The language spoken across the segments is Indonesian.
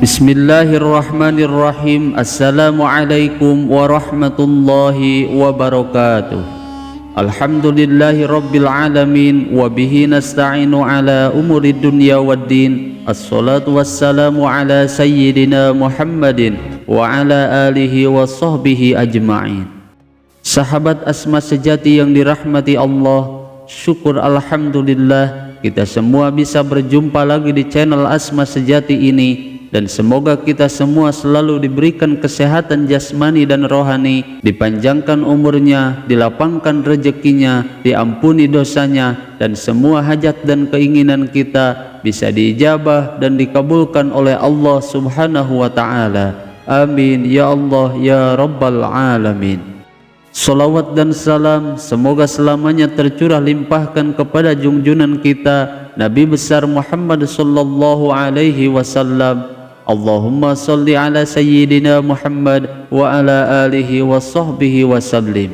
Bismillahirrahmanirrahim. Assalamualaikum warahmatullahi wabarakatuh. Alhamdulillahi rabbil alamin. Wabihi nasta'inu ala umuri dunya waddin. Assalatu wassalamu ala sayyidina Muhammadin wa ala alihi wa sahbihi ajma'in. Sahabat Asma sejati yang dirahmati Allah, syukur alhamdulillah kita semua bisa berjumpa lagi di channel Asma Sejati ini. Dan semoga kita semua selalu diberikan kesehatan jasmani dan rohani, dipanjangkan umurnya, dilapangkan rezekinya, diampuni dosanya, dan semua hajat dan keinginan kita bisa diijabah dan dikabulkan oleh Allah Subhanahu wa Ta'ala. Amin ya Allah ya Rabbal Alamin. Salawat dan salam semoga selamanya tercurah limpahkan kepada junjunan kita Nabi besar Muhammad sallallahu alaihi wasallam. Allahumma salli ala sayyidina Muhammad wa ala alihi wa sahbihi wa sallim.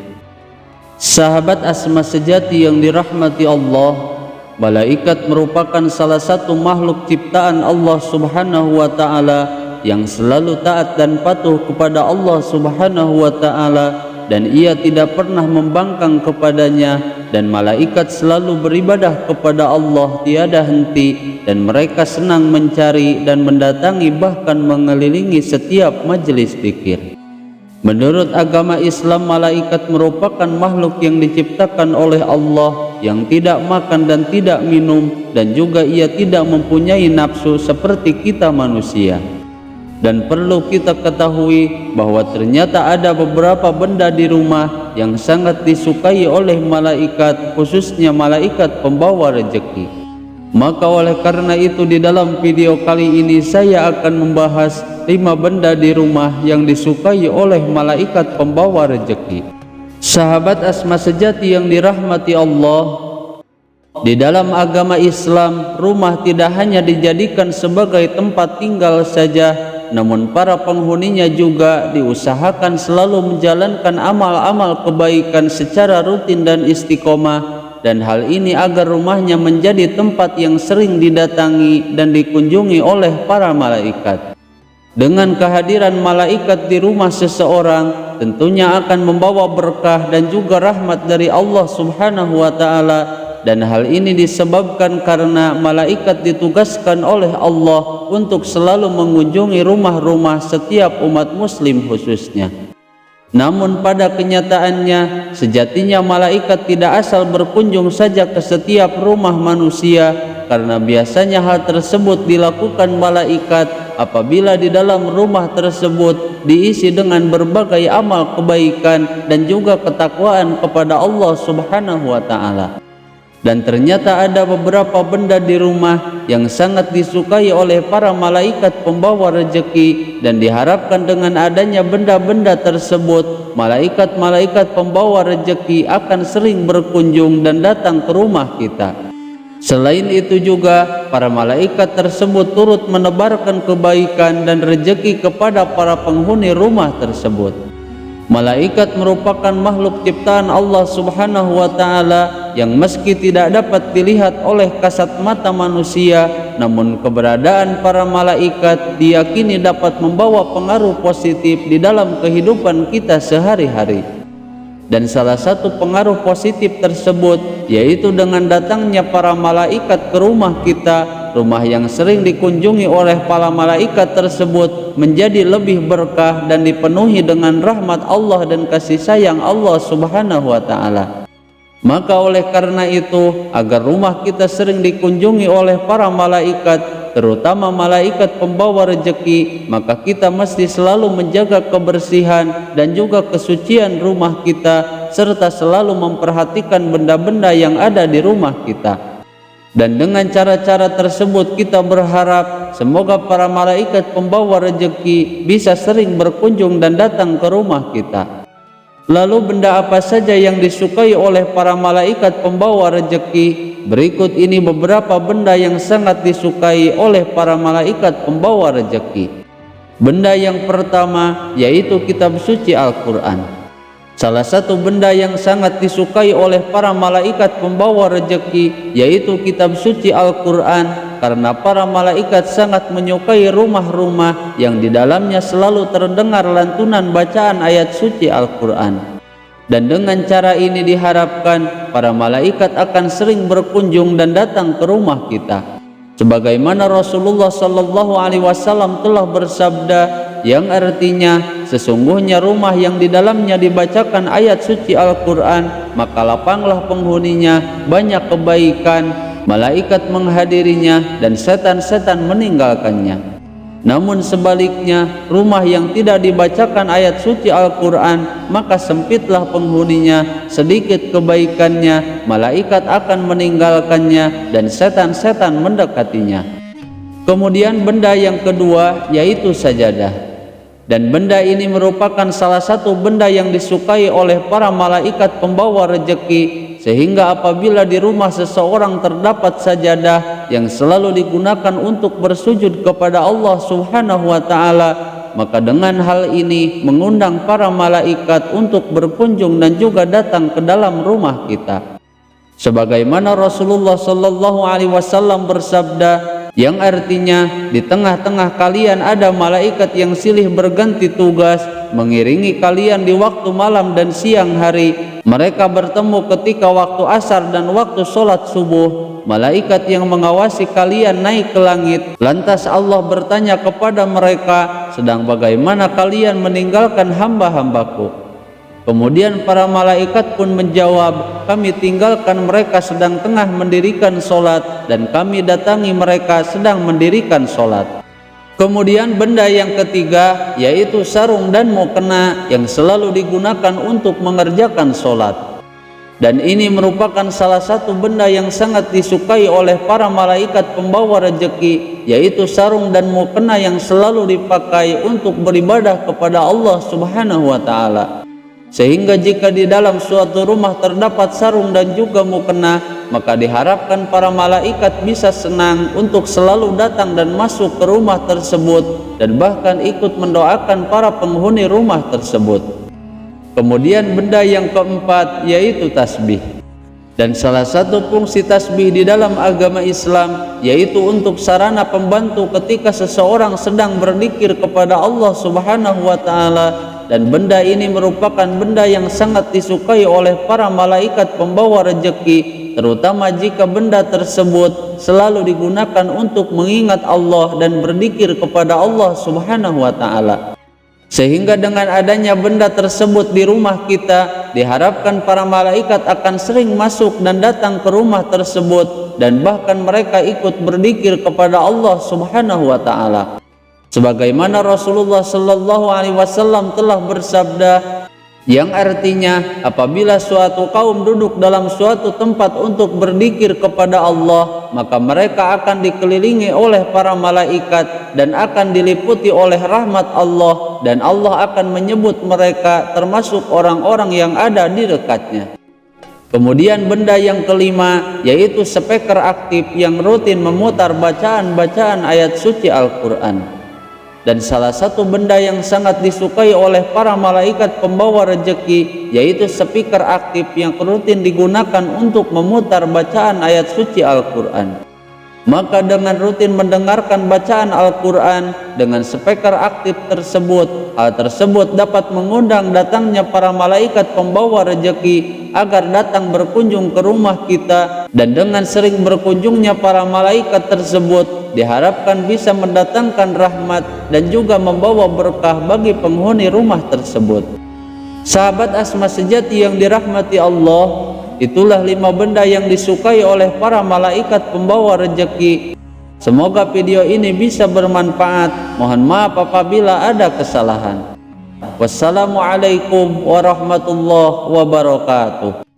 Sahabat Asma sejati yang dirahmati Allah, malaikat merupakan salah satu makhluk ciptaan Allah Subhanahu wa Ta'ala yang selalu taat dan patuh kepada Allah Subhanahu wa Ta'ala, dan ia tidak pernah membangkang kepadanya, dan malaikat selalu beribadah kepada Allah tiada henti, dan mereka senang mencari dan mendatangi bahkan mengelilingi setiap majelis zikir. Menurut agama Islam, malaikat merupakan makhluk yang diciptakan oleh Allah yang tidak makan dan tidak minum, dan juga ia tidak mempunyai nafsu seperti kita manusia. Dan perlu kita ketahui bahwa ternyata ada beberapa benda di rumah yang sangat disukai oleh malaikat, khususnya malaikat pembawa rezeki. Maka oleh karena itu di dalam video kali ini saya akan membahas 5 benda di rumah yang disukai oleh malaikat pembawa rezeki. Sahabat Asma sejati yang dirahmati Allah, di dalam agama Islam, rumah tidak hanya dijadikan sebagai tempat tinggal saja, namun para penghuninya juga diusahakan selalu menjalankan amal-amal kebaikan secara rutin dan istiqomah, dan hal ini agar rumahnya menjadi tempat yang sering didatangi dan dikunjungi oleh para malaikat. Dengan kehadiran malaikat di rumah seseorang tentunya akan membawa berkah dan juga rahmat dari Allah Subhanahu wa Ta'ala. Dan hal ini disebabkan karena malaikat ditugaskan oleh Allah untuk selalu mengunjungi rumah-rumah setiap umat muslim khususnya. Namun pada kenyataannya, sejatinya malaikat tidak asal berkunjung saja ke setiap rumah manusia, karena biasanya hal tersebut dilakukan malaikat apabila di dalam rumah tersebut diisi dengan berbagai amal kebaikan dan juga ketakwaan kepada Allah Subhanahu wa Ta'ala. Dan ternyata ada beberapa benda di rumah yang sangat disukai oleh para malaikat pembawa rezeki, dan diharapkan dengan adanya benda-benda tersebut, malaikat-malaikat pembawa rezeki akan sering berkunjung dan datang ke rumah kita. Selain itu juga, para malaikat tersebut turut menebarkan kebaikan dan rezeki kepada para penghuni rumah tersebut. Malaikat merupakan makhluk ciptaan Allah Subhanahu wa Ta'ala yang meski tidak dapat dilihat oleh kasat mata manusia, namun keberadaan para malaikat diyakini dapat membawa pengaruh positif di dalam kehidupan kita sehari-hari. Dan salah satu pengaruh positif tersebut yaitu dengan datangnya para malaikat ke rumah kita, rumah yang sering dikunjungi oleh para malaikat tersebut menjadi lebih berkah dan dipenuhi dengan rahmat Allah dan kasih sayang Allah Subhanahu wa Ta'ala. Maka oleh karena itu, agar rumah kita sering dikunjungi oleh para malaikat, terutama malaikat pembawa rezeki, maka kita mesti selalu menjaga kebersihan dan juga kesucian rumah kita, serta selalu memperhatikan benda-benda yang ada di rumah kita. Dan dengan cara-cara tersebut kita berharap semoga para malaikat pembawa rezeki bisa sering berkunjung dan datang ke rumah kita. Lalu benda apa saja yang disukai oleh para malaikat pembawa rezeki? Berikut ini beberapa benda yang sangat disukai oleh para malaikat pembawa rezeki. Benda yang pertama yaitu kitab suci Al-Quran. Salah satu benda yang sangat disukai oleh para malaikat pembawa rejeki yaitu kitab suci Al-Quran, karena para malaikat sangat menyukai rumah-rumah yang di dalamnya selalu terdengar lantunan bacaan ayat suci Al-Quran. Dan dengan cara ini diharapkan para malaikat akan sering berkunjung dan datang ke rumah kita. Sebagaimana Rasulullah SAW telah bersabda, yang artinya sesungguhnya rumah yang di dalamnya dibacakan ayat suci Al-Quran, maka lapanglah penghuninya, banyak kebaikan, malaikat menghadirinya dan setan-setan meninggalkannya. Namun sebaliknya, rumah yang tidak dibacakan ayat suci Al-Quran, maka sempitlah penghuninya, sedikit kebaikannya, malaikat akan meninggalkannya dan setan-setan mendekatinya. Kemudian benda yang kedua yaitu sajadah. Dan benda ini merupakan salah satu benda yang disukai oleh para malaikat pembawa rejeki, sehingga apabila di rumah seseorang terdapat sajadah yang selalu digunakan untuk bersujud kepada Allah Subhanahu wa Ta'ala, maka dengan hal ini mengundang para malaikat untuk berkunjung dan juga datang ke dalam rumah kita. Sebagaimana Rasulullah SAW bersabda, yang artinya di tengah-tengah kalian ada malaikat yang silih berganti tugas mengiringi kalian di waktu malam dan siang hari. Mereka bertemu ketika waktu asar dan waktu sholat subuh. Malaikat yang mengawasi kalian naik ke langit. Lantas Allah bertanya kepada mereka, sedang bagaimana kalian meninggalkan hamba-hambaku? Kemudian para malaikat pun menjawab, kami tinggalkan mereka sedang tengah mendirikan sholat, dan kami datangi mereka sedang mendirikan sholat. Kemudian benda yang ketiga yaitu sarung dan mukena yang selalu digunakan untuk mengerjakan sholat. Dan ini merupakan salah satu benda yang sangat disukai oleh para malaikat pembawa rejeki, yaitu sarung dan mukena yang selalu dipakai untuk beribadah kepada Allah Subhanahu wa Ta'ala. Sehingga jika di dalam suatu rumah terdapat sarung dan juga mukena, maka diharapkan para malaikat bisa senang untuk selalu datang dan masuk ke rumah tersebut, dan bahkan ikut mendoakan para penghuni rumah tersebut. Kemudian benda yang keempat yaitu tasbih. Dan salah satu fungsi tasbih di dalam agama Islam yaitu untuk sarana pembantu ketika seseorang sedang berzikir kepada Allah Subhanahu wa Ta'ala. Dan benda ini merupakan benda yang sangat disukai oleh para malaikat pembawa rejeki, terutama jika benda tersebut selalu digunakan untuk mengingat Allah dan berzikir kepada Allah Subhanahu wa Ta'ala. Sehingga dengan adanya benda tersebut di rumah kita, diharapkan para malaikat akan sering masuk dan datang ke rumah tersebut, dan bahkan mereka ikut berzikir kepada Allah Subhanahu wa Ta'ala. Sebagaimana Rasulullah SAW telah bersabda, yang artinya apabila suatu kaum duduk dalam suatu tempat untuk berzikir kepada Allah, maka mereka akan dikelilingi oleh para malaikat dan akan diliputi oleh rahmat Allah, dan Allah akan menyebut mereka termasuk orang-orang yang ada di dekatnya. Kemudian benda yang kelima yaitu speaker aktif yang rutin memutar bacaan-bacaan ayat suci Al-Quran. Dan salah satu benda yang sangat disukai oleh para malaikat pembawa rejeki yaitu speaker aktif yang rutin digunakan untuk memutar bacaan ayat suci Al-Quran. Maka dengan rutin mendengarkan bacaan Al-Quran dengan speaker aktif tersebut, hal tersebut dapat mengundang datangnya para malaikat pembawa rejeki agar datang berkunjung ke rumah kita. Dan dengan sering berkunjungnya para malaikat tersebut diharapkan bisa mendatangkan rahmat dan juga membawa berkah bagi penghuni rumah tersebut. Sahabat Asma sejati yang dirahmati Allah, itulah 5 benda yang disukai oleh para malaikat pembawa rejeki. Semoga video ini bisa bermanfaat. Mohon maaf apabila ada kesalahan. Wassalamualaikum warahmatullahi wabarakatuh.